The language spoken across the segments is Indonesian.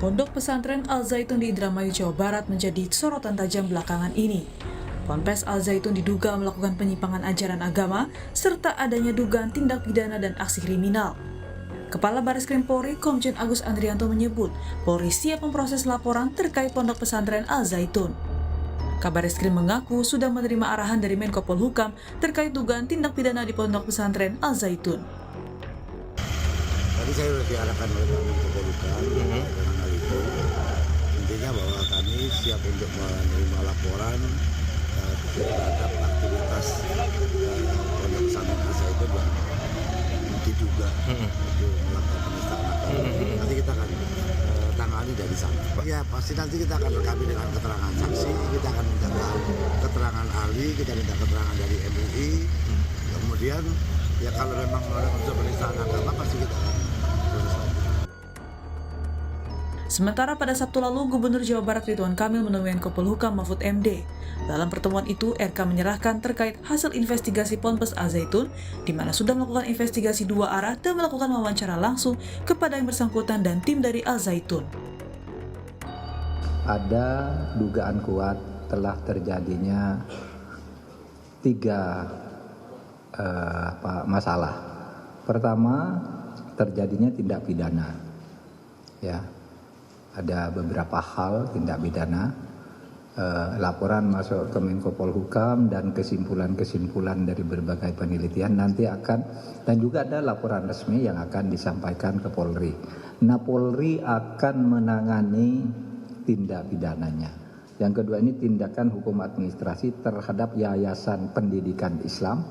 Pondok pesantren Al Zaitun di Indramayu, Jawa Barat menjadi sorotan tajam belakangan ini. Ponpes Al Zaitun diduga melakukan penyimpangan ajaran agama serta adanya dugaan tindak pidana dan aksi kriminal. Kepala Bareskrim Polri, Komjen Agus Andrianto menyebut, Polri siap memproses laporan terkait Pondok pesantren Al Zaitun. Kabar Eskrim mengaku sudah menerima arahan dari Menko Polhukam terkait dugaan tindak pidana di Pondok pesantren Al Zaitun. Tadi saya sudah diarahkan oleh Pak Menko Polhukam dengan hal itu. Intinya bahwa kami siap untuk menerima laporan terhadap aktivitas Pondok pesantren Al Zaitun yang diduga untuk melakukan penistaan agama. Nanti kita akan tangani dari sana. Ya pasti nanti kita akan lengkapi dengan keterangan saksi, kita akan minta keterangan ahli, kita minta keterangan dari MUI. Kemudian ya kalau memang ada unsur penistaan agama pasti kita akan proses. Sementara pada Sabtu lalu, Gubernur Jawa Barat Ridwan Kamil menemui Menko Polhukam Mahfud MD. Dalam pertemuan itu, RK menyerahkan terkait hasil investigasi Ponpes Al Zaitun, di mana sudah melakukan investigasi dua arah dan melakukan wawancara langsung kepada yang bersangkutan dan tim dari Al Zaitun. Ada dugaan kuat telah terjadinya tiga masalah. Pertama, terjadinya tindak pidana. Ya. Ada beberapa hal tindak pidana, laporan masuk ke Menko Polhukam dan kesimpulan-kesimpulan dari berbagai penelitian nanti akan, dan juga ada laporan resmi yang akan disampaikan ke Polri. Nah, Polri akan menangani tindak pidananya. Yang kedua ini tindakan hukum administrasi terhadap Yayasan Pendidikan Islam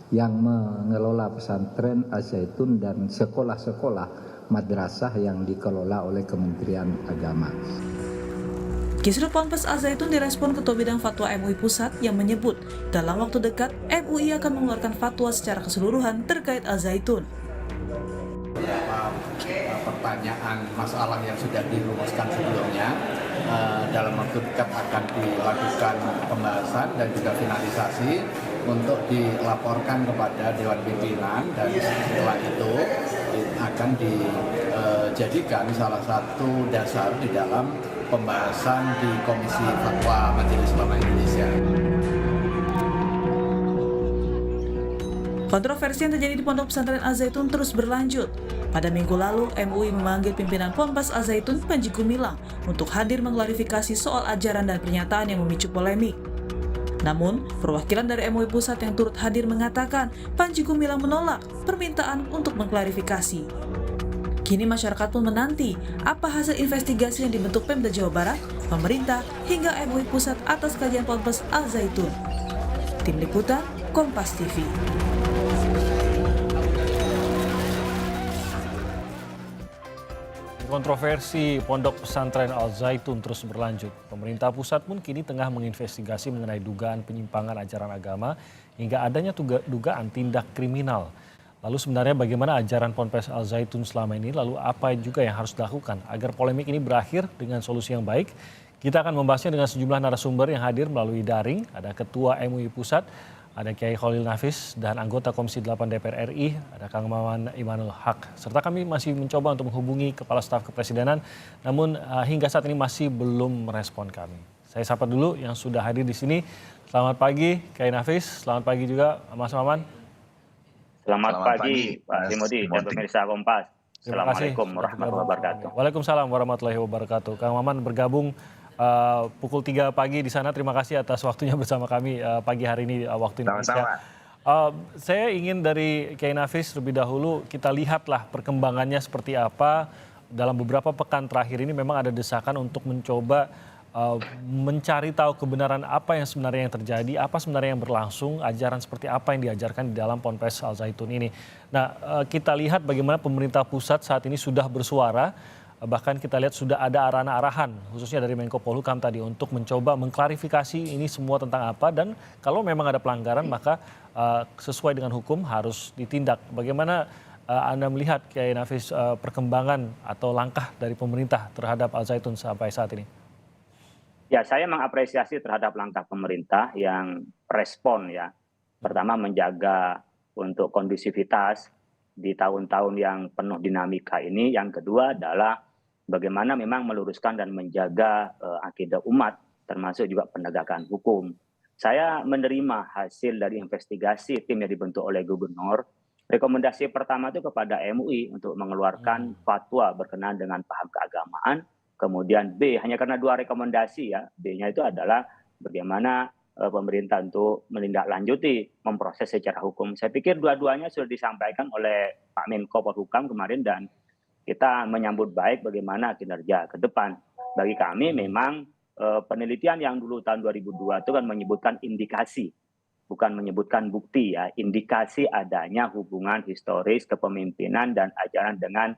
yang mengelola pesantren Al Zaitun dan sekolah-sekolah madrasah yang dikelola oleh Kementerian Agama. Kisruh Ponpes Al Zaitun direspon Ketua Bidang Fatwa MUI Pusat yang menyebut dalam waktu dekat MUI akan mengeluarkan fatwa secara keseluruhan terkait Al Zaitun. Pertanyaan masalah yang sudah dirumuskan sebelumnya dalam waktu dekat akan dilakukan pembahasan dan juga finalisasi untuk dilaporkan kepada Dewan Pimpinan, dan setelah itu akan dijadikan salah satu dasar di dalam pembahasan di Komisi Fatwa Majelis Ulama Indonesia. Kontroversi yang terjadi di Pondok Pesantren Al Zaitun terus berlanjut. Pada minggu lalu, MUI memanggil pimpinan Ponpes Al Zaitun, Panji Gumilang, untuk hadir mengklarifikasi soal ajaran dan pernyataan yang memicu polemik. Namun, perwakilan dari MUI Pusat yang turut hadir mengatakan Panji Gumilang menolak permintaan untuk mengklarifikasi. Kini masyarakat pun menanti apa hasil investigasi yang dibentuk Pemda Jawa Barat, pemerintah, hingga MUI Pusat atas kajian Ponpes Al Zaitun. Tim Liputan, Kompas TV. Kontroversi Pondok Pesantren Al Zaitun terus berlanjut. Pemerintah pusat pun kini tengah menginvestigasi mengenai dugaan penyimpangan ajaran agama hingga adanya dugaan tindak kriminal. Lalu sebenarnya bagaimana ajaran Ponpes Al Zaitun selama ini? Lalu apa juga yang harus dilakukan agar polemik ini berakhir dengan solusi yang baik? Kita akan membahasnya dengan sejumlah narasumber yang hadir melalui daring. Ada Ketua MUI Pusat, ada Kiai Khalil Nafis, dan anggota Komisi 8 DPR RI, ada Kang Maman Imanul Haq. Serta kami masih mencoba untuk menghubungi Kepala Staf Kepresidenan, namun hingga saat ini masih belum merespon kami. Saya sapa dulu yang sudah hadir di sini. Selamat pagi, Kiai Nafis. Selamat pagi juga, Mas Maman. Selamat pagi, Pak Timodi dan pemirsa Kompas. Assalamualaikum warahmatullahi wabarakatuh. Waalaikumsalam warahmatullahi wabarakatuh. Kang Maman bergabung pukul 3 pagi di sana. Terima kasih atas waktunya bersama kami pagi hari ini waktu Indonesia. Saya ingin dari Kiai Nafis lebih dahulu kita lihatlah perkembangannya seperti apa. Dalam beberapa pekan terakhir ini memang ada desakan untuk mencoba mencari tahu kebenaran apa yang sebenarnya yang terjadi, apa sebenarnya yang berlangsung, ajaran seperti apa yang diajarkan di dalam Ponpes Al Zaitun ini. Nah, kita lihat bagaimana pemerintah pusat saat ini sudah bersuara. Bahkan kita lihat sudah ada arahan-arahan khususnya dari Menko Polhukam tadi untuk mencoba mengklarifikasi ini semua tentang apa, dan kalau memang ada pelanggaran maka sesuai dengan hukum harus ditindak. Bagaimana Anda melihat Kiai Nafis perkembangan atau langkah dari pemerintah terhadap Al Zaitun sampai saat ini? Ya, saya mengapresiasi terhadap langkah pemerintah yang respon ya. Pertama menjaga untuk kondusivitas di tahun-tahun yang penuh dinamika ini. Yang kedua adalah bagaimana memang meluruskan dan menjaga akidah umat, termasuk juga penegakan hukum. Saya menerima hasil dari investigasi tim yang dibentuk oleh gubernur. Rekomendasi pertama itu kepada MUI untuk mengeluarkan fatwa berkenaan dengan paham keagamaan. Kemudian B, hanya karena 2 rekomendasi ya, B-nya itu adalah bagaimana pemerintah untuk menindaklanjuti, memproses secara hukum. Saya pikir dua-duanya sudah disampaikan oleh Pak Menko Polhukam kemarin dan kita menyambut baik bagaimana kinerja ke depan. Bagi kami memang penelitian yang dulu tahun 2002 itu kan menyebutkan indikasi, bukan menyebutkan bukti ya, indikasi adanya hubungan historis kepemimpinan dan ajaran dengan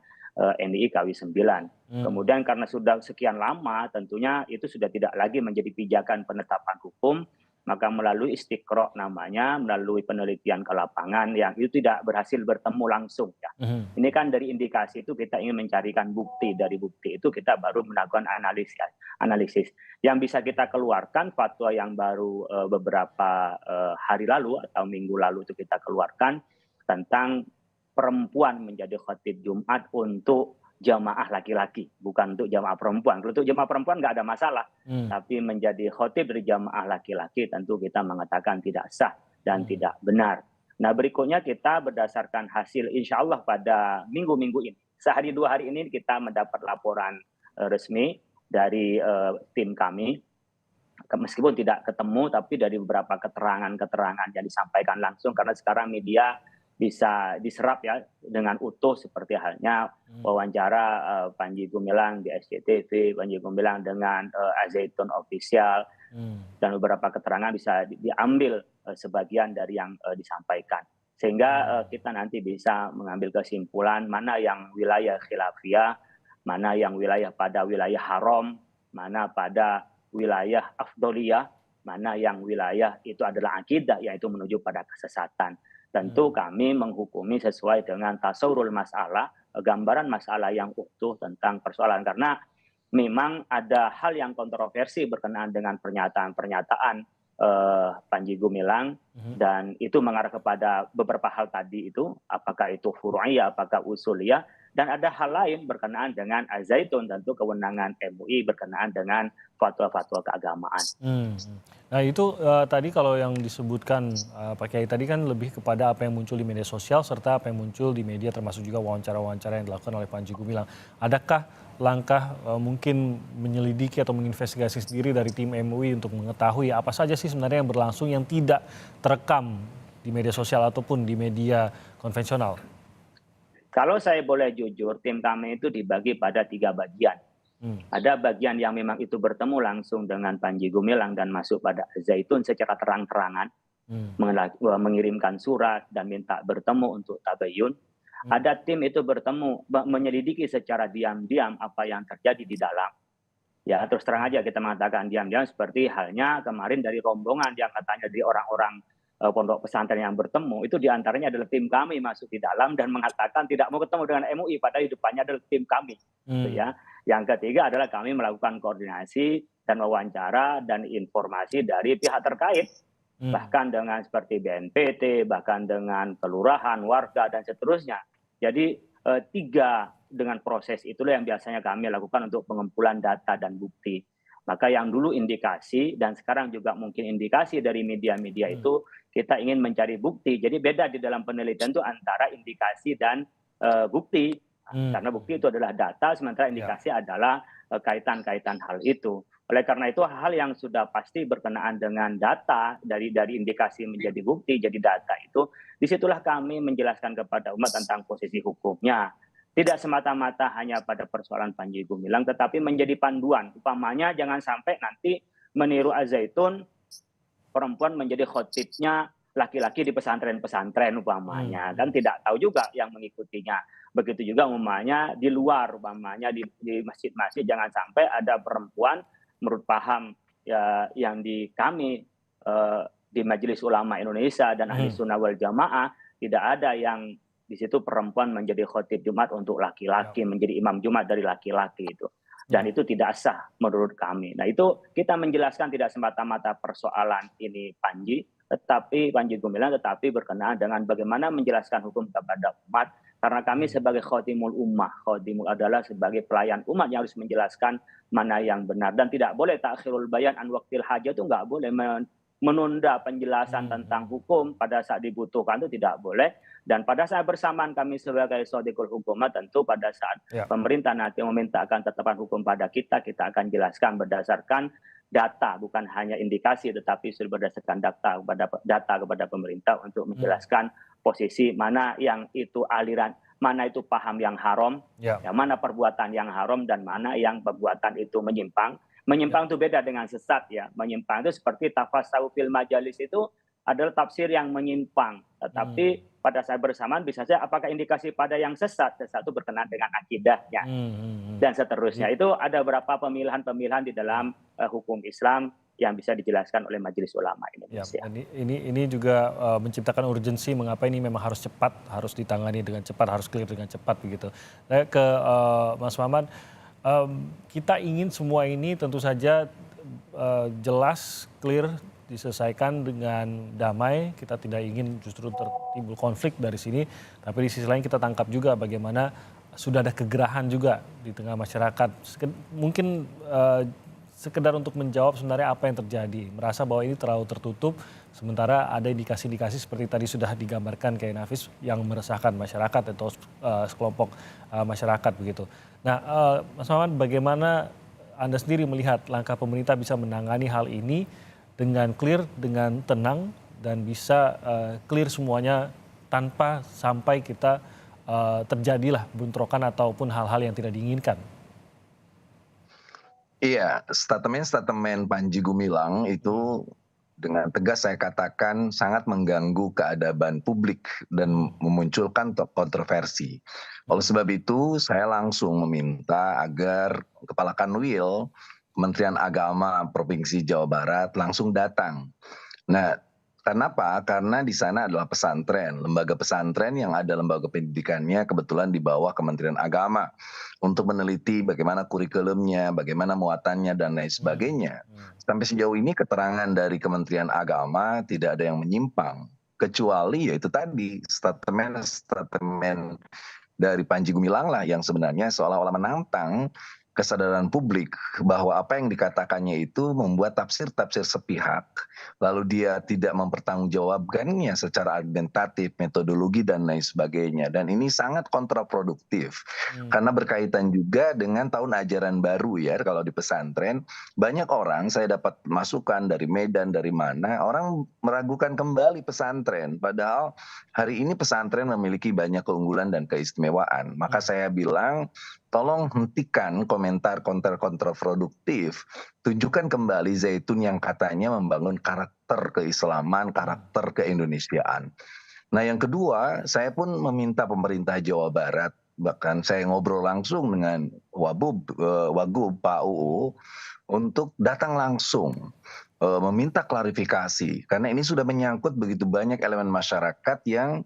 NII KW 9. Kemudian karena sudah sekian lama tentunya itu sudah tidak lagi menjadi pijakan penetapan hukum, maka melalui istiqro namanya, melalui penelitian ke lapangan yang itu tidak berhasil bertemu langsung ya. Ini kan dari indikasi itu kita ingin mencarikan bukti, dari bukti itu kita baru melakukan analisis. Yang bisa kita keluarkan fatwa yang baru beberapa hari lalu atau minggu lalu itu kita keluarkan tentang perempuan menjadi khatib Jumat untuk jamaah laki-laki, bukan untuk jamaah perempuan. Kalau untuk jamaah perempuan nggak ada masalah, tapi menjadi khotib dari jamaah laki-laki tentu kita mengatakan tidak sah dan tidak benar. Nah berikutnya kita berdasarkan hasil insya Allah pada minggu-minggu ini, sehari 2 hari ini kita mendapat laporan resmi dari tim kami, meskipun tidak ketemu tapi dari beberapa keterangan-keterangan yang disampaikan langsung, karena sekarang media bisa diserap ya dengan utuh seperti halnya wawancara Panji Gumilang di SCTV, Panji Gumilang dengan Al-Zaitun Official, dan beberapa keterangan bisa diambil sebagian dari yang disampaikan. Sehingga kita nanti bisa mengambil kesimpulan mana yang wilayah khilafiyah, mana yang wilayah pada wilayah haram, mana pada wilayah afdoliyah, mana yang wilayah itu adalah akidah, yaitu menuju pada kesesatan. Tentu kami menghukumi sesuai dengan tasawurul masalah, gambaran masalah yang utuh tentang persoalan. Karena memang ada hal yang kontroversi berkenaan dengan pernyataan-pernyataan Panji Gumilang, dan itu mengarah kepada beberapa hal tadi itu, apakah itu furu'iyah, apakah usuliyah, dan ada hal lain berkenaan dengan Al-Zaitun, tentu kewenangan MUI berkenaan dengan fatwa-fatwa keagamaan. Nah itu tadi kalau yang disebutkan Pak Kiai tadi kan lebih kepada apa yang muncul di media sosial serta apa yang muncul di media, termasuk juga wawancara-wawancara yang dilakukan oleh Panji Gumilang. Adakah langkah mungkin menyelidiki atau menginvestigasi sendiri dari tim MUI untuk mengetahui apa saja sih sebenarnya yang berlangsung yang tidak terekam di media sosial ataupun di media konvensional? Kalau saya boleh jujur, tim kami itu dibagi pada 3 bagian. Ada bagian yang memang itu bertemu langsung dengan Panji Gumilang dan masuk pada Zaitun secara terang-terangan, mengirimkan surat dan minta bertemu untuk tabayun. Ada tim itu bertemu, menyelidiki secara diam-diam apa yang terjadi di dalam. Ya terus terang aja kita mengatakan diam-diam, seperti halnya kemarin dari rombongan yang katanya dari orang-orang pondok pesantren yang bertemu, itu diantaranya adalah tim kami masuk di dalam dan mengatakan tidak mau ketemu dengan MUI, padahal di depannya adalah tim kami. Gitu ya. Yang ketiga adalah kami melakukan koordinasi dan wawancara dan informasi dari pihak terkait, bahkan dengan seperti BNPT, bahkan dengan kelurahan, warga, dan seterusnya. Jadi 3 dengan proses itulah yang biasanya kami lakukan untuk pengumpulan data dan bukti. Maka yang dulu indikasi dan sekarang juga mungkin indikasi dari media-media itu kita ingin mencari bukti. Jadi beda di dalam penelitian itu antara indikasi dan bukti. Karena bukti itu adalah data, sementara indikasi adalah kaitan-kaitan hal itu. Oleh karena itu hal yang sudah pasti berkenaan dengan data, dari indikasi menjadi bukti, jadi data itu, disitulah kami menjelaskan kepada umat tentang posisi hukumnya. Tidak semata-mata hanya pada persoalan Panji Gumilang, tetapi menjadi panduan. Umpamanya jangan sampai nanti meniru Al-Zaitun, perempuan menjadi khotibnya laki-laki di pesantren-pesantren umpamanya. Kan tidak tahu juga yang mengikutinya. Begitu juga umpamanya di luar, umpamanya di masjid-masjid, jangan sampai ada perempuan menurut paham ya, yang di kami di Majelis Ulama Indonesia dan Ahli Sunnah wal Jamaah, tidak ada yang di situ perempuan menjadi khotib Jumat untuk laki-laki, menjadi imam Jumat dari laki-laki itu. Dan itu tidak sah menurut kami. Nah itu kita menjelaskan tidak semata-mata persoalan ini Panji Gumilang, tetapi berkenaan dengan bagaimana menjelaskan hukum kepada umat, Karena kami sebagai khotimul ummah, khotimul adalah sebagai pelayan umat yang harus menjelaskan mana yang benar. Dan tidak boleh takhirul bayan an waqtil hajah, itu nggak boleh menunda penjelasan tentang hukum pada saat dibutuhkan, itu tidak boleh. Dan pada saat bersamaan kami sebagai shodikul hukumah, tentu pada saat pemerintah nanti memintakan tetapan hukum pada kita akan jelaskan berdasarkan data, bukan hanya indikasi, tetapi sudah berdasarkan data kepada pemerintah untuk menjelaskan posisi mana yang itu aliran, mana itu paham yang haram, mana perbuatan yang haram, dan mana yang perbuatan itu menyimpang. Menyimpang itu beda dengan sesat ya. Menyimpang itu seperti tafasawu fil majalis, itu adalah tafsir yang menyimpang. Tetapi pada saat bersamaan bisa saja apakah indikasi pada yang sesat itu berkenaan dengan akidahnya dan seterusnya. Itu ada beberapa pemilihan-pemilihan di dalam hukum Islam yang bisa dijelaskan oleh Majelis Ulama Indonesia. Ini juga menciptakan urgensi mengapa ini memang harus cepat, harus ditangani dengan cepat, harus clear dengan cepat begitu. Saya ke Mas Maman. Kita ingin semua ini tentu saja jelas, clear, diselesaikan dengan damai. Kita tidak ingin justru timbul konflik dari sini. Tapi di sisi lain kita tangkap juga bagaimana sudah ada kegerahan juga di tengah masyarakat. Mungkin sekedar untuk menjawab sebenarnya apa yang terjadi. Merasa bahwa ini terlalu tertutup, sementara ada indikasi-indikasi seperti tadi sudah digambarkan Kiai Nafis yang meresahkan masyarakat atau sekelompok masyarakat begitu. Nah, Mas Maman, bagaimana Anda sendiri melihat langkah pemerintah bisa menangani hal ini dengan clear, dengan tenang, dan bisa clear semuanya tanpa sampai kita terjadilah bentrokan ataupun hal-hal yang tidak diinginkan? Iya, statement Panji Gumilang itu dengan tegas saya katakan sangat mengganggu keadaban publik dan memunculkan kontroversi. Oleh sebab itu saya langsung meminta agar Kepala Kanwil Kementerian Agama Provinsi Jawa Barat langsung datang. Nah, kenapa? Karena di sana adalah pesantren, lembaga pesantren yang ada lembaga pendidikannya kebetulan di bawah Kementerian Agama untuk meneliti bagaimana kurikulumnya, bagaimana muatannya, dan lain sebagainya. Sampai sejauh ini keterangan dari Kementerian Agama tidak ada yang menyimpang, kecuali yaitu tadi statement dari Panji Gumilang lah yang sebenarnya seolah-olah menantang kesadaran publik bahwa apa yang dikatakannya itu membuat tafsir-tafsir sepihak, lalu dia tidak mempertanggungjawabkannya secara argumentatif, metodologi, dan lain sebagainya. Dan ini sangat kontraproduktif, karena berkaitan juga dengan tahun ajaran baru ya. Kalau di pesantren, banyak orang, saya dapat masukan dari Medan, dari mana, orang meragukan kembali pesantren. Padahal hari ini pesantren memiliki banyak keunggulan dan keistimewaan. Maka saya bilang, tolong hentikan komentar kontraproduktif. Tunjukkan kembali Zaitun yang katanya membangun karakter keislaman, karakter keindonesiaan. Nah, yang kedua, saya pun meminta pemerintah Jawa Barat, bahkan saya ngobrol langsung dengan Wagub Pak UU untuk datang langsung meminta klarifikasi, karena ini sudah menyangkut begitu banyak elemen masyarakat yang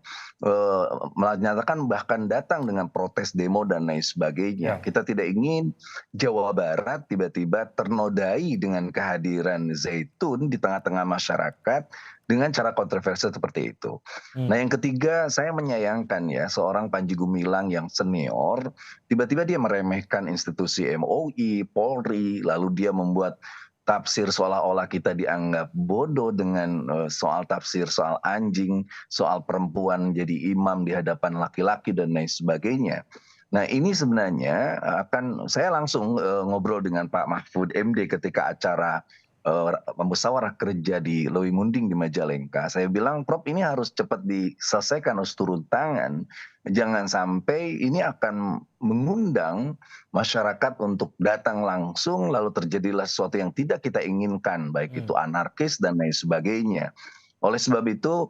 menyatakan bahkan datang dengan protes, demo, dan lain sebagainya. Kita tidak ingin Jawa Barat tiba-tiba ternodai dengan kehadiran Zaitun di tengah-tengah masyarakat dengan cara kontroversial seperti itu. Nah, yang ketiga, saya menyayangkan ya seorang Panji Gumilang yang senior, tiba-tiba dia meremehkan institusi MUI, Polri, lalu dia membuat tafsir seolah-olah kita dianggap bodoh dengan soal tafsir, soal anjing, soal perempuan jadi imam di hadapan laki-laki, dan lain sebagainya. Nah, ini sebenarnya saya langsung ngobrol dengan Pak Mahfud MD ketika acara musyawarah kerja di Lewi Munding di Majalengka. Saya bilang, Prof, ini harus cepat diselesaikan, harus turun tangan. Jangan sampai ini akan mengundang masyarakat untuk datang langsung, lalu terjadilah sesuatu yang tidak kita inginkan, baik itu anarkis dan lain sebagainya. Oleh sebab itu,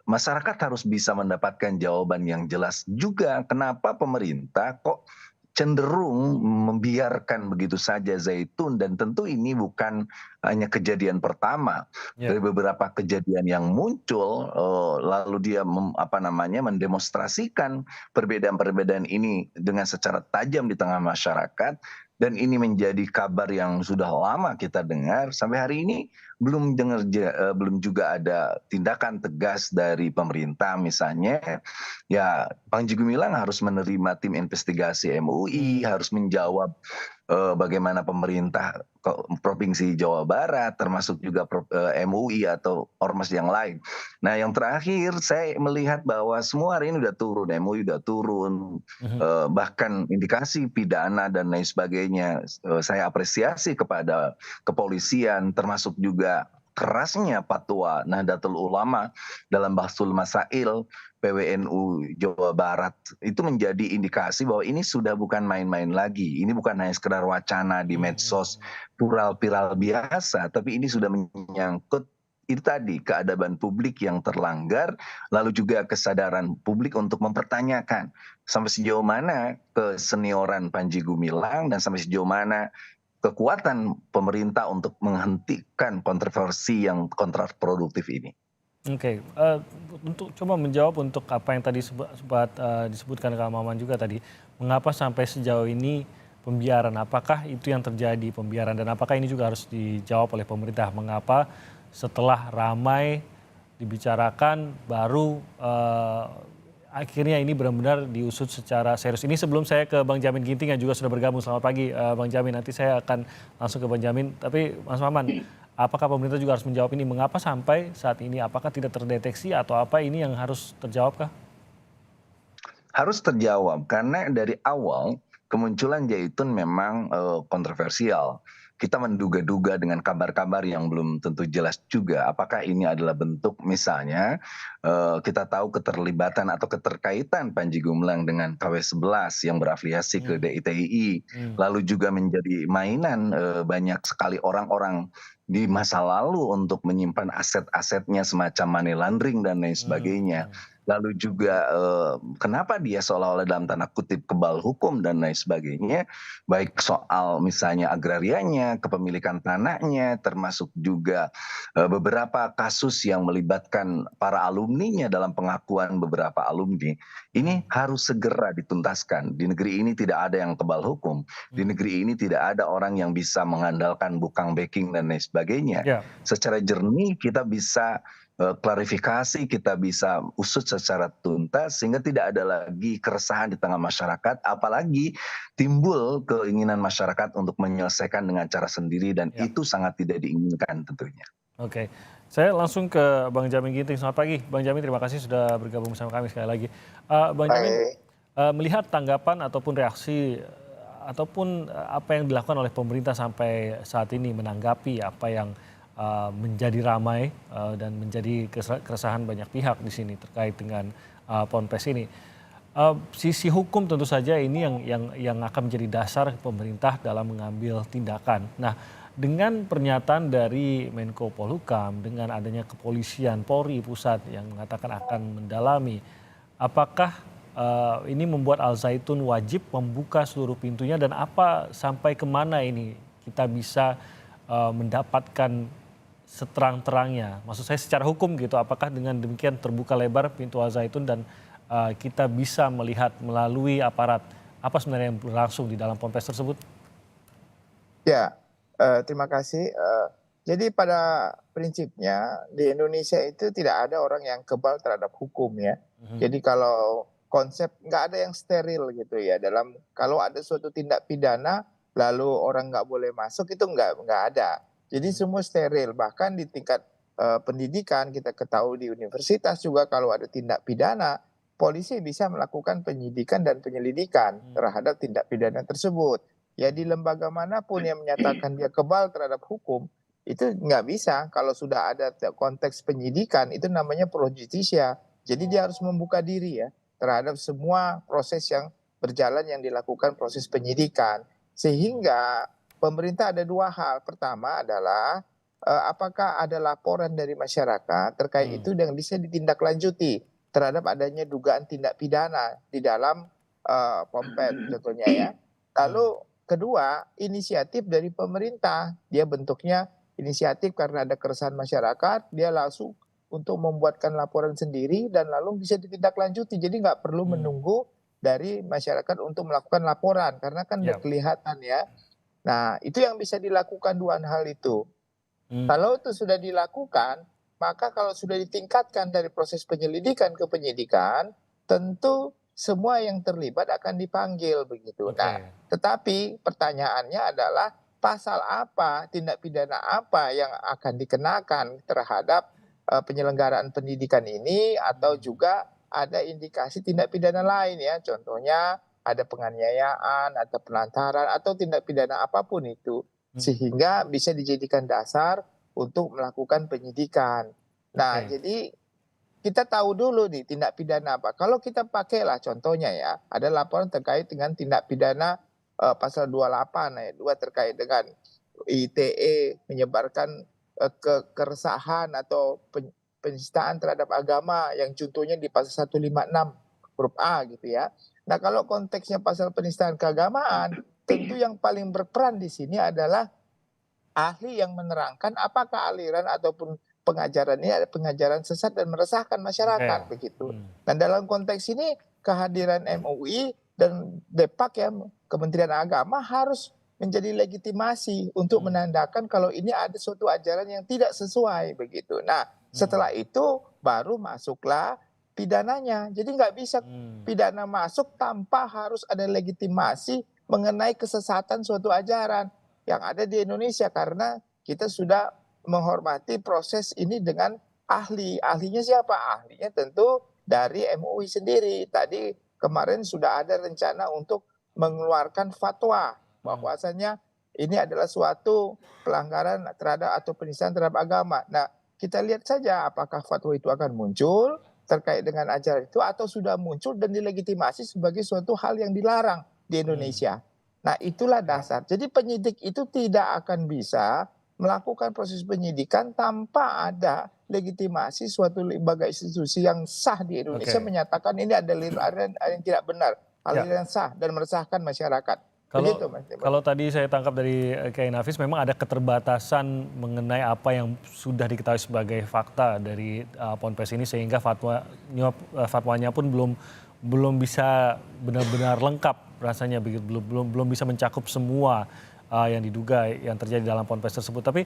masyarakat harus bisa mendapatkan jawaban yang jelas juga kenapa pemerintah kok cenderung membiarkan begitu saja Zaitun. Dan tentu ini bukan hanya kejadian pertama. Dari beberapa kejadian yang muncul, lalu dia mendemonstrasikan perbedaan-perbedaan ini dengan secara tajam di tengah masyarakat. dan ini menjadi kabar yang sudah lama kita dengar, sampai hari ini belum juga ada tindakan tegas dari pemerintah. Misalnya ya Panji Gumilang harus menerima tim investigasi MUI, harus menjawab bagaimana pemerintah Provinsi Jawa Barat, termasuk juga MUI atau ormas yang lain. Nah, yang terakhir saya melihat bahwa semua hari ini udah turun, MUI udah turun, bahkan indikasi pidana dan lain sebagainya. Saya apresiasi kepada kepolisian, termasuk juga kerasnya fatwa Nahdlatul Ulama dalam Bahsul Masail PWNU Jawa Barat itu menjadi indikasi bahwa ini sudah bukan main-main lagi. Ini bukan hanya sekedar wacana di medsos viral biasa, tapi ini sudah menyangkut itu tadi keadaban publik yang terlanggar, lalu juga kesadaran publik untuk mempertanyakan sampai sejauh mana kesenioran Panji Gumilang dan sampai sejauh mana kekuatan pemerintah untuk menghentikan kontroversi yang kontraproduktif ini. Oke, untuk coba menjawab untuk apa yang tadi sempat disebutkan Kang Maman juga tadi, mengapa sampai sejauh ini pembiaran, apakah itu yang terjadi pembiaran dan apakah ini juga harus dijawab oleh pemerintah, mengapa setelah ramai dibicarakan baru akhirnya ini benar-benar diusut secara serius. Ini sebelum saya ke Bang Jamin Ginting yang juga sudah bergabung. Selamat pagi Bang Jamin, nanti saya akan langsung ke Bang Jamin, tapi Mas Maman, apakah pemerintah juga harus menjawab ini? Mengapa sampai saat ini? Apakah tidak terdeteksi atau apa ini yang harus terjawabkah? Harus terjawab karena dari awal kemunculan Zaitun memang kontroversial. Kita menduga-duga dengan kabar-kabar yang belum tentu jelas juga. Apakah ini adalah bentuk misalnya kita tahu keterlibatan atau keterkaitan Panji Gumilang dengan KW11 yang berafiliasi ke DITII. Lalu juga menjadi mainan banyak sekali orang-orang di masa lalu untuk menyimpan aset-asetnya semacam money laundering dan lain sebagainya. Lalu juga kenapa dia seolah-olah dalam tanda kutip kebal hukum dan lain sebagainya, baik soal misalnya agrarianya, kepemilikan tanahnya, termasuk juga beberapa kasus yang melibatkan para alumninya dalam pengakuan beberapa alumni. Ini harus segera dituntaskan. Di negeri ini tidak ada yang kebal hukum. Di negeri ini tidak ada orang yang bisa mengandalkan bukang backing dan lain sebagainya. Secara jernih kita bisa klarifikasi, kita bisa usut secara tuntas sehingga tidak ada lagi keresahan di tengah masyarakat, apalagi timbul keinginan masyarakat untuk menyelesaikan dengan cara sendiri dan itu sangat tidak diinginkan tentunya. Oke, saya langsung ke Bang Jamin Ginting. Selamat pagi Bang Jamin, terima kasih sudah bergabung bersama kami sekali lagi. Bang Jamin, melihat tanggapan ataupun reaksi ataupun apa yang dilakukan oleh pemerintah sampai saat ini menanggapi apa yang menjadi ramai dan menjadi keresahan banyak pihak di sini terkait dengan Ponpes ini. Sisi hukum tentu saja ini yang akan menjadi dasar pemerintah dalam mengambil tindakan. Nah, dengan pernyataan dari Menko Polhukam, dengan adanya kepolisian Polri Pusat yang mengatakan akan mendalami, apakah ini membuat Al Zaitun wajib membuka seluruh pintunya dan apa sampai kemana ini kita bisa mendapatkan seterang-terangnya, maksud saya secara hukum gitu, apakah dengan demikian terbuka lebar pintu Al Zaitun dan kita bisa melihat melalui aparat apa sebenarnya yang berlangsung di dalam Ponpes tersebut? Ya, terima kasih. Jadi pada prinsipnya di Indonesia itu tidak ada orang yang kebal terhadap hukum ya. Jadi kalau konsep nggak ada yang steril gitu ya, dalam kalau ada suatu tindak pidana lalu orang nggak boleh masuk itu nggak ada. Jadi semua steril, bahkan di tingkat pendidikan kita ketahui di universitas juga kalau ada tindak pidana, polisi bisa melakukan penyidikan dan penyelidikan terhadap tindak pidana tersebut. Ya di lembaga manapun yang menyatakan dia kebal terhadap hukum, itu nggak bisa. Kalau sudah ada konteks penyidikan, itu namanya pro justisia. Jadi dia harus membuka diri ya terhadap semua proses yang berjalan yang dilakukan proses penyidikan. Sehingga pemerintah ada dua hal. Pertama adalah apakah ada laporan dari masyarakat terkait itu yang bisa ditindaklanjuti terhadap adanya dugaan tindak pidana di dalam Ponpes contohnya ya. Lalu kedua, inisiatif dari pemerintah. Dia bentuknya inisiatif karena ada keresahan masyarakat, dia langsung untuk membuatkan laporan sendiri dan lalu bisa ditindaklanjuti. Jadi nggak perlu menunggu dari masyarakat untuk melakukan laporan karena kan udah kelihatan ya Nah, itu yang bisa dilakukan dua hal itu. Kalau itu sudah dilakukan, maka kalau sudah ditingkatkan dari proses penyelidikan ke penyidikan, tentu semua yang terlibat akan dipanggil begitu. Nah, tetapi pertanyaannya adalah pasal apa, tindak pidana apa yang akan dikenakan terhadap penyelenggaraan pendidikan ini, atau juga ada indikasi tindak pidana lain ya, contohnya ada penganiayaan atau pelantaran atau tindak pidana apapun itu, sehingga bisa dijadikan dasar untuk melakukan penyidikan. Nah, jadi kita tahu dulu nih tindak pidana apa. Kalau kita pakailah contohnya ya, ada laporan terkait dengan tindak pidana pasal 28 ayat 2 terkait dengan ITE menyebarkan keresahan atau penistaan terhadap agama yang contohnya di pasal 156 huruf A gitu ya. Nah, kalau konteksnya pasal penistaan keagamaan, tentu yang paling berperan di sini adalah ahli yang menerangkan apakah aliran ataupun pengajaran ini ada pengajaran sesat dan meresahkan masyarakat begitu. Dan dalam konteks ini kehadiran MUI dan Depak ya, Kementerian Agama harus menjadi legitimasi untuk menandakan kalau ini ada suatu ajaran yang tidak sesuai begitu. Nah, setelah itu baru masuklah pidananya. Jadi nggak bisa pidana masuk tanpa harus ada legitimasi mengenai kesesatan suatu ajaran yang ada di Indonesia, karena kita sudah menghormati proses ini dengan ahli. Ahlinya siapa? Ahlinya tentu dari MUI sendiri. Tadi kemarin sudah ada rencana untuk mengeluarkan fatwa bahwasanya ini adalah suatu pelanggaran terhadap atau penistaan terhadap agama. Nah, kita lihat saja apakah fatwa itu akan muncul terkait dengan ajaran itu atau sudah muncul dan dilegitimasi sebagai suatu hal yang dilarang di Indonesia. Nah, itulah dasar. Jadi penyidik itu tidak akan bisa melakukan proses penyidikan tanpa ada legitimasi suatu lembaga institusi yang sah di Indonesia menyatakan ini ada aliran yang tidak benar, aliran sah dan meresahkan masyarakat. Kalau tadi saya tangkap dari Kiai Nafis, memang ada keterbatasan mengenai apa yang sudah diketahui sebagai fakta dari Ponpes ini, sehingga fatwanya pun belum bisa benar-benar lengkap rasanya, belum bisa mencakup semua yang diduga yang terjadi dalam Ponpes tersebut. Tapi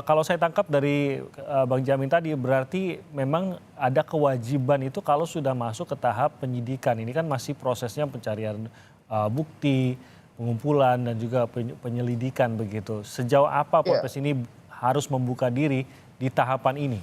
kalau saya tangkap dari Bang Jamin tadi, berarti memang ada kewajiban itu kalau sudah masuk ke tahap penyidikan. Ini kan masih prosesnya pencarian bukti, pengumpulan dan juga penyelidikan begitu. Sejauh apa Ponpes ini harus membuka diri di tahapan ini?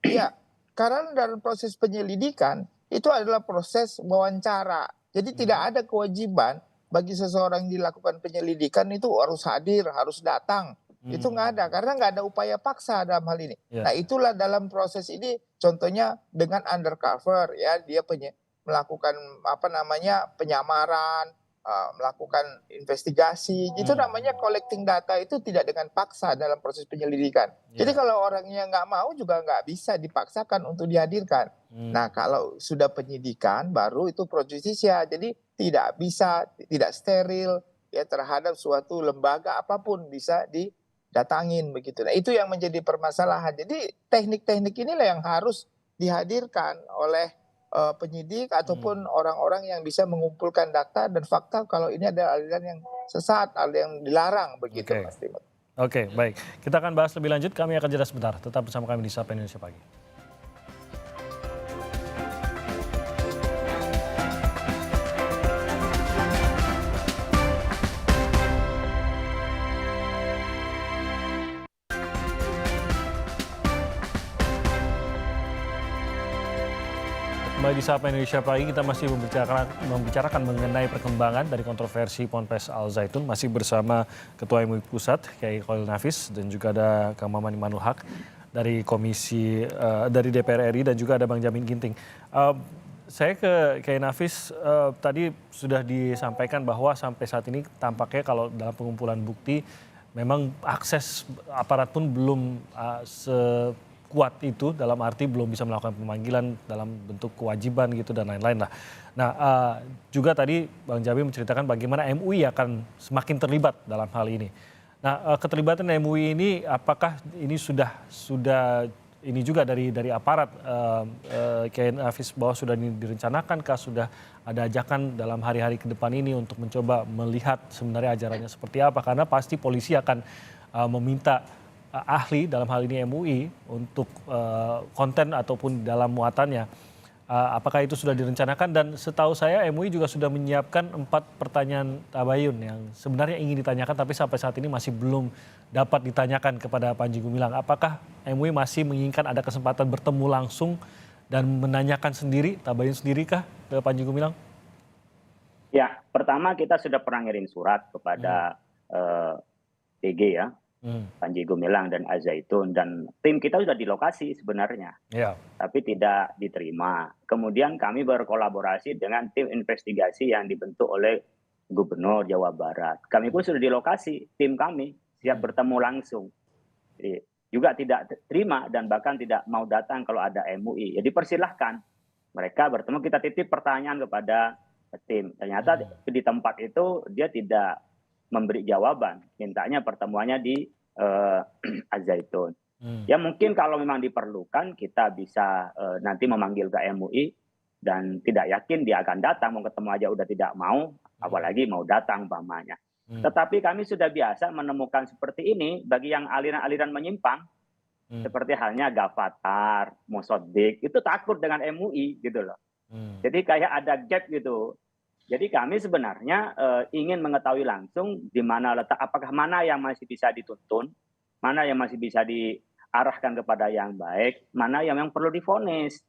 Ya, karena dalam proses penyelidikan itu adalah proses wawancara. Jadi tidak ada kewajiban bagi seseorang yang dilakukan penyelidikan itu harus hadir, harus datang. Itu nggak ada, karena nggak ada upaya paksa dalam hal ini. Nah, itulah dalam proses ini, contohnya dengan undercover, ya dia melakukan penyamaran, melakukan investigasi, itu namanya collecting data, itu tidak dengan paksa dalam proses penyelidikan. Jadi kalau orangnya nggak mau juga nggak bisa dipaksakan untuk dihadirkan. Nah, kalau sudah penyidikan baru itu pro justisia, jadi tidak bisa, tidak steril ya terhadap suatu lembaga apapun bisa didatangin begitu. Nah, itu yang menjadi permasalahan. Jadi teknik-teknik inilah yang harus dihadirkan oleh penyidik ataupun orang-orang yang bisa mengumpulkan data dan fakta kalau ini ada aliran yang sesat, aliran yang dilarang begitu, Mas Timur. Oke, baik. Kita akan bahas lebih lanjut. Kami akan jeda sebentar. Tetap bersama kami di Sapa Indonesia Pagi. Kembali di Sapa Indonesia Pagi, kita masih membicarakan mengenai perkembangan dari kontroversi Ponpes Al Zaitun. Masih bersama Ketua MUI Pusat, Kiai Khalil Nafis, dan juga ada Kang Maman Imanul Haq dari dari DPR RI, dan juga ada Bang Jamin Ginting. Saya ke Kiai Nafis, tadi sudah disampaikan bahwa sampai saat ini tampaknya kalau dalam pengumpulan bukti, memang akses aparat pun belum kuat itu, dalam arti belum bisa melakukan pemanggilan dalam bentuk kewajiban gitu dan lain-lain lah. Nah, juga tadi Bang Jamin menceritakan bagaimana MUI akan semakin terlibat dalam hal ini. Nah, keterlibatan MUI ini apakah ini sudah ini juga dari aparat Kiai Nafis, bahwa sudah direncanakan kah, sudah ada ajakan dalam hari-hari ke depan ini untuk mencoba melihat sebenarnya ajarannya seperti apa, karena pasti polisi akan meminta ahli dalam hal ini MUI untuk konten ataupun dalam muatannya. Apakah itu sudah direncanakan? Dan setahu saya MUI juga sudah menyiapkan 4 pertanyaan tabayun yang sebenarnya ingin ditanyakan tapi sampai saat ini masih belum dapat ditanyakan kepada Panji Gumilang. Apakah MUI masih menginginkan ada kesempatan bertemu langsung dan menanyakan sendiri, tabayun sendiri kah ke Panji Gumilang? Ya, pertama kita sudah pernah ngirim surat kepada PG ya, Panji Gumilang dan Al-Zaitun, dan tim kita sudah di lokasi sebenarnya, tapi tidak diterima. Kemudian kami berkolaborasi dengan tim investigasi yang dibentuk oleh Gubernur Jawa Barat. Kami pun sudah di lokasi, tim kami siap bertemu langsung. Jadi, juga tidak terima dan bahkan tidak mau datang kalau ada MUI. Jadi persilahkan mereka bertemu, kita titip pertanyaan kepada tim. Ternyata di tempat itu dia tidak memberi jawaban, mintanya pertemuannya di Al-Zaitun. Ya mungkin kalau memang diperlukan kita bisa nanti memanggil ke MUI, dan tidak yakin dia akan datang, mau ketemu aja udah tidak mau, apalagi mau datang umpamanya. Tetapi kami sudah biasa menemukan seperti ini bagi yang aliran-aliran menyimpang, seperti halnya Gavatar, Mosoddik, itu takut dengan MUI gitu loh. Jadi kayak ada gap gitu. Jadi kami sebenarnya ingin mengetahui langsung di mana letak, apakah mana yang masih bisa dituntun, mana yang masih bisa diarahkan kepada yang baik, mana yang perlu divonis.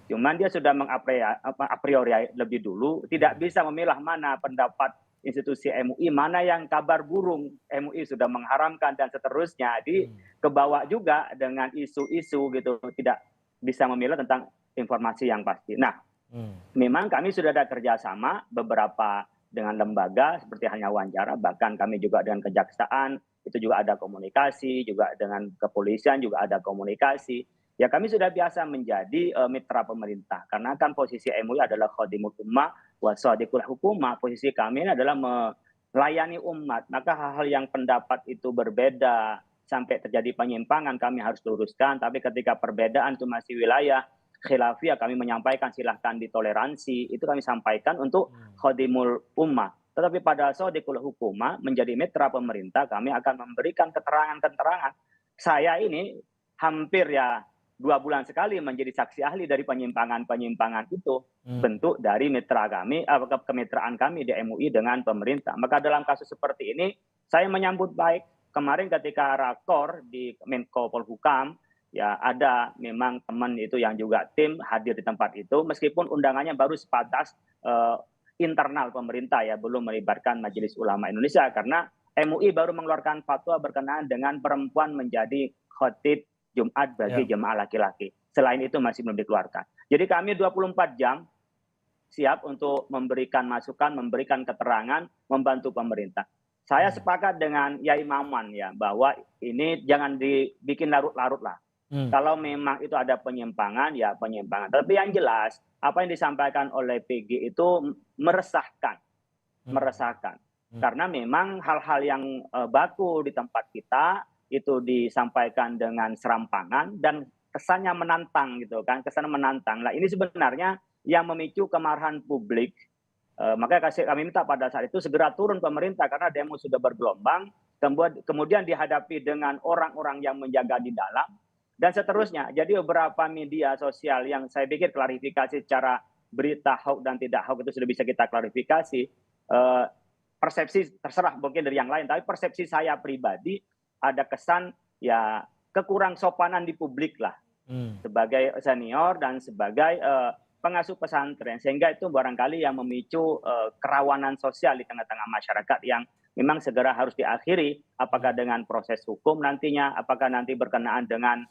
Cuman dia sudah a priori lebih dulu, tidak bisa memilah mana pendapat institusi MUI, mana yang kabar burung MUI sudah mengharamkan dan seterusnya. Jadi kebawa juga dengan isu-isu gitu, tidak bisa memilah tentang informasi yang pasti. Nah, memang kami sudah ada kerjasama beberapa dengan lembaga seperti halnya Wawancara, bahkan kami juga dengan kejaksaan, itu juga ada komunikasi, juga dengan kepolisian juga ada komunikasi. Ya kami sudah biasa menjadi mitra pemerintah, karena kan posisi MUI adalah khadimul ummah wa shadiqul hukumah. Posisi kami ini adalah melayani umat, maka hal-hal yang pendapat itu berbeda sampai terjadi penyimpangan kami harus luruskan. Tapi ketika perbedaan itu masih wilayah khilafiyah, kami menyampaikan silahkan ditoleransi, itu kami sampaikan untuk khadimul ummah. Tetapi pada shadiqul hukumah menjadi mitra pemerintah, kami akan memberikan keterangan-keterangan. Saya ini hampir 2 bulan sekali menjadi saksi ahli dari penyimpangan-penyimpangan itu, bentuk dari mitra kami, kemitraan kami di MUI dengan pemerintah. Maka dalam kasus seperti ini, saya menyambut baik. Kemarin ketika rakor di Menko Polhukam, ya ada memang teman itu yang juga tim hadir di tempat itu, meskipun undangannya baru sebatas internal pemerintah ya, belum melibatkan Majelis Ulama Indonesia, karena MUI baru mengeluarkan fatwa berkenaan dengan perempuan menjadi khatib Jumat bagi jemaah laki-laki. Selain itu masih belum dikeluarkan. Jadi kami 24 jam siap untuk memberikan masukan, memberikan keterangan, membantu pemerintah. Saya sepakat dengan Yai Maman ya, bahwa ini jangan dibikin larut-larut lah. Kalau memang itu ada penyimpangan, ya penyimpangan. Tapi yang jelas, apa yang disampaikan oleh PG itu meresahkan. Meresahkan. Karena memang hal-hal yang baku di tempat kita, itu disampaikan dengan serampangan dan kesannya menantang gitu kan, kesannya menantang. Nah ini sebenarnya yang memicu kemarahan publik. Makanya kami minta pada saat itu segera turun pemerintah, karena demo sudah bergelombang, kemudian dihadapi dengan orang-orang yang menjaga di dalam dan seterusnya. Jadi beberapa media sosial yang saya pikir klarifikasi secara berita hoax dan tidak hoax itu sudah bisa kita klarifikasi. Persepsi terserah mungkin dari yang lain, tapi persepsi saya pribadi ada kesan ya kekurang sopanan di publik lah, sebagai senior dan sebagai pengasuh pesantren, sehingga itu barangkali yang memicu kerawanan sosial di tengah-tengah masyarakat yang memang segera harus diakhiri, apakah dengan proses hukum nantinya, apakah nanti berkenaan dengan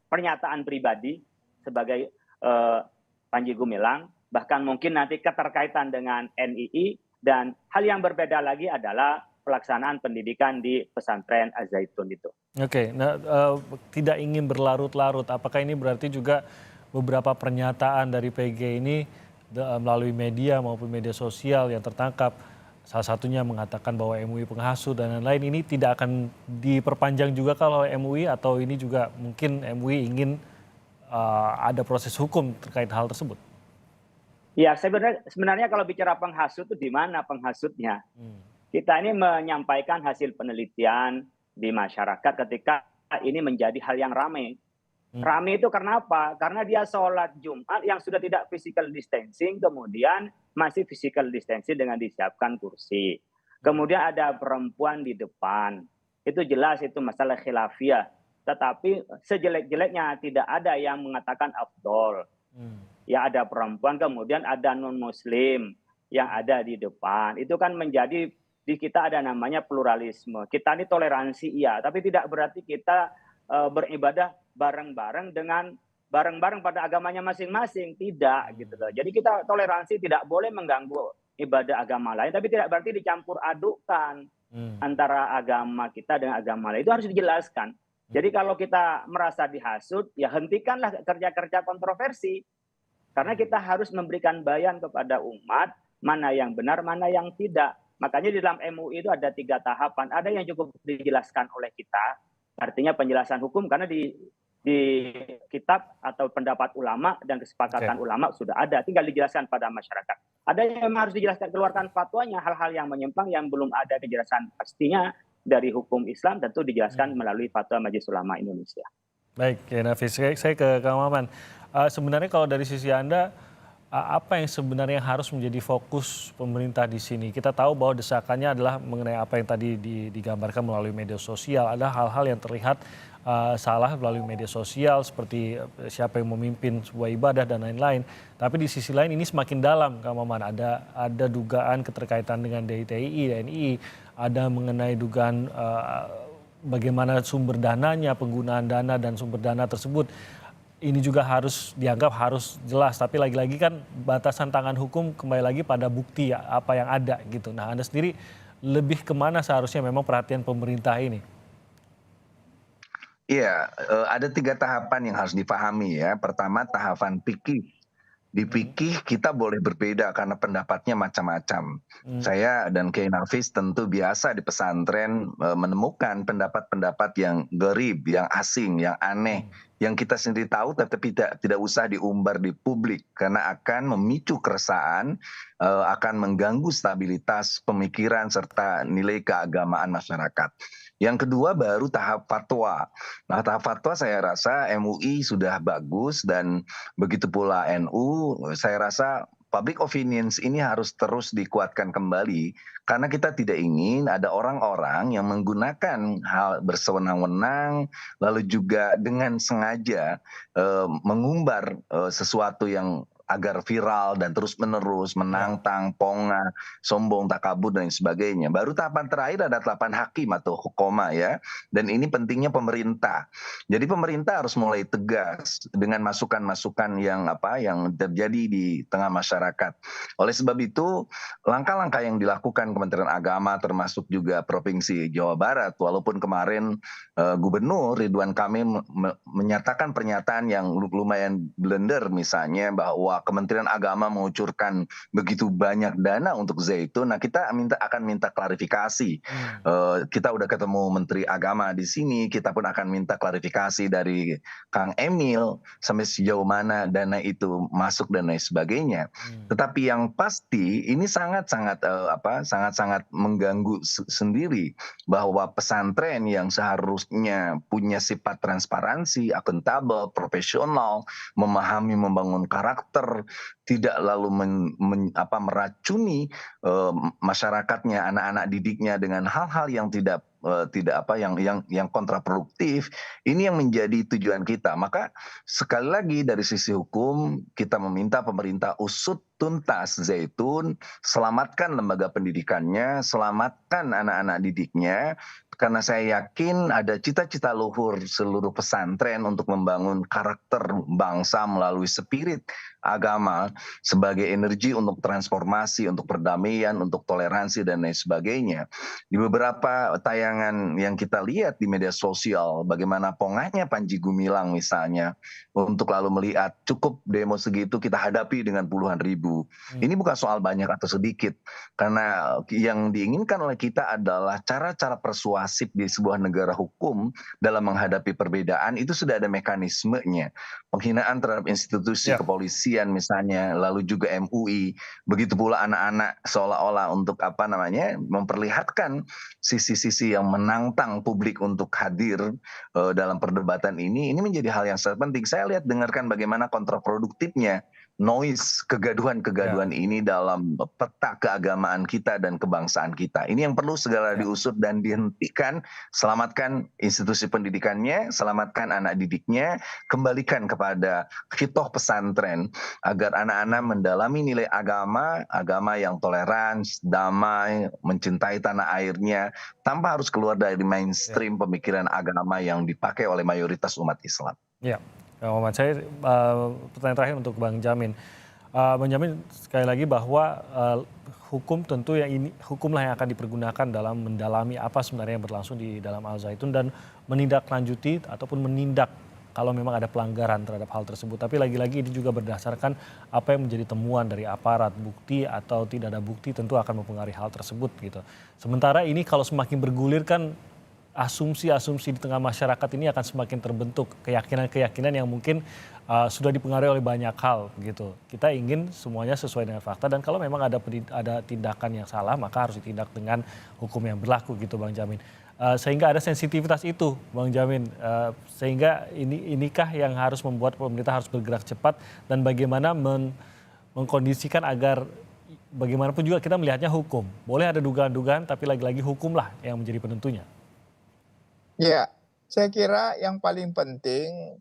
pernyataan pribadi sebagai Panji Gumilang, bahkan mungkin nanti keterkaitan dengan NII, dan hal yang berbeda lagi adalah pelaksanaan pendidikan di pesantren Al-Zaitun itu. Oke, nah tidak ingin berlarut-larut, apakah ini berarti juga beberapa pernyataan dari PG ini melalui media maupun media sosial yang tertangkap, salah satunya mengatakan bahwa MUI penghasut dan lain-lain, ini tidak akan diperpanjang juga kalau MUI, atau ini juga mungkin MUI ingin ada proses hukum terkait hal tersebut? Ya, sebenarnya kalau bicara penghasut itu di mana penghasutnya? Kita ini menyampaikan hasil penelitian di masyarakat ketika ini menjadi hal yang ramai. Ramai itu karena apa? Karena dia sholat Jumat yang sudah tidak physical distancing, kemudian masih physical distancing dengan disiapkan kursi. Kemudian ada perempuan di depan. Itu jelas itu masalah khilafiyah. Tetapi sejelek-jeleknya tidak ada yang mengatakan afdol. Ya ada perempuan, kemudian ada non-muslim yang ada di depan. Itu kan menjadi, di kita ada namanya pluralisme. Kita ini toleransi iya, tapi tidak berarti kita beribadah bareng-bareng pada agamanya masing-masing. Tidak gitu loh. Jadi kita toleransi, tidak boleh mengganggu ibadah agama lain, tapi tidak berarti dicampur adukkan antara agama kita dengan agama lain. Itu harus dijelaskan. Jadi kalau kita merasa dihasut, ya hentikanlah kerja-kerja kontroversi. Karena kita harus memberikan bayan kepada umat, mana yang benar, mana yang tidak. Makanya di dalam MUI itu ada 3 tahapan. Ada yang cukup dijelaskan oleh kita, artinya penjelasan hukum, karena di kitab atau pendapat ulama dan kesepakatan ulama sudah ada, tinggal dijelaskan pada masyarakat. Ada yang memang harus dijelaskan, keluarkan fatwanya, hal-hal yang menyimpang yang belum ada kejelasan pastinya dari hukum Islam, tentu dijelaskan melalui fatwa Majelis Ulama Indonesia. Baik, Kiai Nafis, saya ke Kang Maman. Sebenarnya kalau dari sisi Anda, apa yang sebenarnya harus menjadi fokus pemerintah di sini? Kita tahu bahwa desakannya adalah mengenai apa yang tadi digambarkan melalui media sosial. Ada hal-hal yang terlihat salah melalui media sosial, seperti siapa yang memimpin sebuah ibadah dan lain-lain. Tapi di sisi lain ini semakin dalam, Kang Maman. Ada dugaan keterkaitan dengan DITI, TNI, ada mengenai dugaan bagaimana sumber dananya, penggunaan dana dan sumber dana tersebut. Ini juga harus dianggap harus jelas, tapi lagi-lagi kan batasan tangan hukum kembali lagi pada bukti ya, apa yang ada gitu. Nah, Anda sendiri lebih kemana seharusnya memang perhatian pemerintah ini? Iya, ada 3 tahapan yang harus dipahami ya. Pertama, tahapan fikih. Di fikih kita boleh berbeda karena pendapatnya macam-macam. Saya dan Kiai Nafis tentu biasa di pesantren menemukan pendapat-pendapat yang gharib, yang asing, yang aneh, yang kita sendiri tahu tetapi tidak usah diumbar di publik karena akan memicu keresahan, akan mengganggu stabilitas pemikiran serta nilai keagamaan masyarakat. Yang kedua baru tahap fatwa. Nah, tahap fatwa saya rasa MUI sudah bagus dan begitu pula NU. Saya rasa public opinions ini harus terus dikuatkan kembali karena kita tidak ingin ada orang-orang yang menggunakan hal bersewenang-wenang lalu juga dengan sengaja mengumbar sesuatu yang agar viral dan terus-menerus menantang, ponga, sombong, takabur dan sebagainya. Baru tahapan terakhir ada tahapan hakim atau hukoma ya. Dan ini pentingnya pemerintah. Jadi pemerintah harus mulai tegas dengan masukan-masukan yang terjadi di tengah masyarakat. Oleh sebab itu, langkah-langkah yang dilakukan Kementerian Agama termasuk juga Provinsi Jawa Barat, walaupun kemarin Gubernur Ridwan Kamil menyatakan pernyataan yang lumayan blender misalnya bahwa Kementerian Agama mengucurkan begitu banyak dana untuk Zaitun. Nah, kita akan minta klarifikasi. Kita udah ketemu Menteri Agama di sini, kita pun akan minta klarifikasi dari Kang Emil sampai sejauh mana dana itu masuk dan lain sebagainya. Tetapi yang pasti ini sangat-sangat mengganggu sendiri bahwa pesantren yang seharusnya punya sifat transparansi, akuntabel, profesional, memahami, membangun karakter, tidak lalu meracuni masyarakatnya, anak-anak didiknya dengan hal-hal yang yang kontraproduktif. Ini yang menjadi tujuan kita. Maka sekali lagi dari sisi hukum kita meminta pemerintah usut tuntas Zaitun, selamatkan lembaga pendidikannya, selamatkan anak-anak didiknya, karena saya yakin ada cita-cita luhur seluruh pesantren untuk membangun karakter bangsa melalui spirit agama sebagai energi untuk transformasi, untuk perdamaian, untuk toleransi dan lain sebagainya. Di beberapa tayangan yang kita lihat di media sosial, bagaimana pongahnya Panji Gumilang misalnya, untuk lalu melihat cukup demo segitu kita hadapi dengan puluhan ribu. Ini bukan soal banyak atau sedikit, karena yang diinginkan oleh kita adalah cara-cara persuasi pasif di sebuah negara hukum dalam menghadapi perbedaan itu sudah ada mekanismenya. Penghinaan terhadap institusi kepolisian misalnya, lalu juga MUI, begitu pula anak-anak seolah-olah untuk memperlihatkan sisi-sisi yang menantang publik untuk hadir dalam perdebatan ini menjadi hal yang sangat penting. Saya lihat dengarkan bagaimana kontraproduktifnya noise kegaduhan-kegaduhan ini dalam peta keagamaan kita dan kebangsaan kita. Ini yang perlu segera diusut dan dihentikan. Selamatkan institusi pendidikannya, selamatkan anak didiknya, kembalikan kepada khitoh pesantren agar anak-anak mendalami nilai agama yang toleran, damai, mencintai tanah airnya, tanpa harus keluar dari mainstream pemikiran agama yang dipakai oleh mayoritas umat Islam. Ya. Kang Maman, saya pertanyaan terakhir untuk Bang Jamin. Bang Jamin sekali lagi bahwa hukum tentu hukumlah yang akan dipergunakan dalam mendalami apa sebenarnya yang berlangsung di dalam Al Zaitun dan menindaklanjuti ataupun menindak kalau memang ada pelanggaran terhadap hal tersebut. Tapi lagi-lagi ini juga berdasarkan apa yang menjadi temuan dari aparat, bukti atau tidak ada bukti tentu akan mempengaruhi hal tersebut gitu. Sementara ini kalau semakin bergulir kan asumsi-asumsi di tengah masyarakat ini akan semakin terbentuk, keyakinan-keyakinan yang mungkin sudah dipengaruhi oleh banyak hal gitu. Kita ingin semuanya sesuai dengan fakta dan kalau memang ada tindakan yang salah maka harus ditindak dengan hukum yang berlaku gitu Bang Jamin. Sehingga ada sensitivitas itu Bang Jamin, sehingga inikah yang harus membuat pemerintah harus bergerak cepat dan bagaimana mengkondisikan agar bagaimanapun juga kita melihatnya hukum. Boleh ada dugaan-dugaan tapi lagi-lagi hukumlah yang menjadi penentunya. Ya, saya kira yang paling penting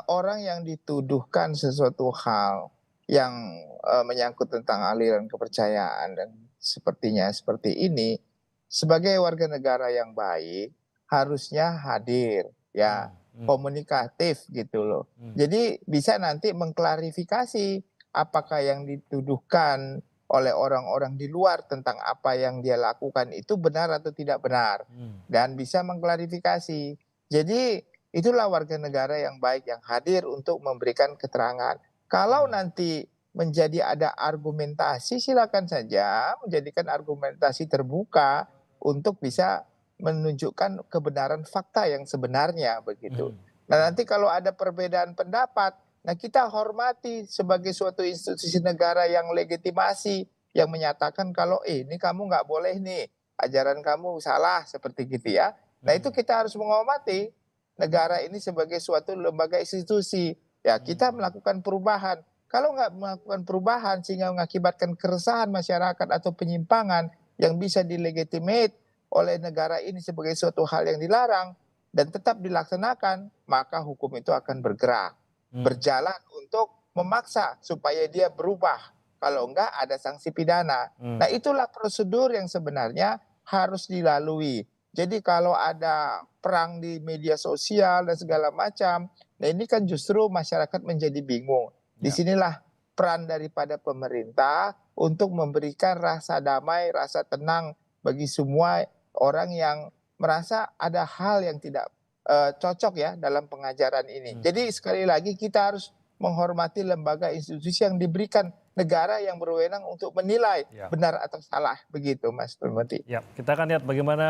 orang yang dituduhkan sesuatu hal yang menyangkut tentang aliran kepercayaan dan sepertinya seperti ini, sebagai warga negara yang baik harusnya hadir, ya, komunikatif gitu loh. Jadi bisa nanti mengklarifikasi apakah yang dituduhkan oleh orang-orang di luar tentang apa yang dia lakukan itu benar atau tidak benar, dan bisa mengklarifikasi. Jadi itulah warga negara yang baik yang hadir untuk memberikan keterangan. Kalau nanti menjadi ada argumentasi, silakan saja menjadikan argumentasi terbuka untuk bisa menunjukkan kebenaran fakta yang sebenarnya begitu. Nah nanti kalau ada perbedaan pendapat, nah kita hormati sebagai suatu institusi negara yang legitimasi, yang menyatakan kalau ini kamu nggak boleh nih, ajaran kamu salah seperti gitu ya. Nah itu kita harus menghormati negara ini sebagai suatu lembaga institusi. Ya kita melakukan perubahan. Kalau nggak melakukan perubahan sehingga mengakibatkan keresahan masyarakat atau penyimpangan yang bisa dilegitimate oleh negara ini sebagai suatu hal yang dilarang dan tetap dilaksanakan, maka hukum itu akan bergerak. Berjalan untuk memaksa supaya dia berubah. Kalau enggak ada sanksi pidana. Nah itulah prosedur yang sebenarnya harus dilalui. Jadi kalau ada perang di media sosial dan segala macam, nah ini kan justru masyarakat menjadi bingung. Disinilah peran daripada pemerintah untuk memberikan rasa damai, rasa tenang bagi semua orang yang merasa ada hal yang tidak cocok ya dalam pengajaran ini. Jadi sekali lagi kita harus menghormati lembaga institusi yang diberikan negara yang berwenang untuk menilai benar atau salah, begitu Mas Permati. Ya, kita akan lihat bagaimana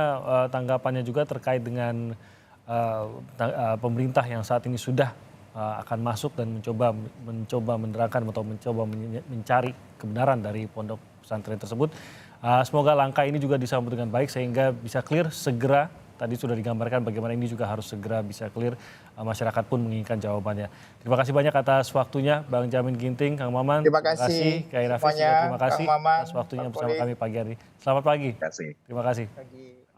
tanggapannya juga terkait dengan pemerintah yang saat ini sudah akan masuk dan mencoba menerangkan atau mencoba mencari kebenaran dari pondok pesantren tersebut. Semoga langkah ini juga disambut dengan baik sehingga bisa clear segera. Tadi sudah digambarkan bagaimana ini juga harus segera bisa clear, masyarakat pun menginginkan jawabannya. Terima kasih banyak atas waktunya Bang Jamin Ginting, Kang Maman. Terima kasih Kak Nafis juga terima kasih Kang Maman, atas waktunya bersama kami pagi hari. Selamat pagi. Terima kasih. Terima kasih. Pagi.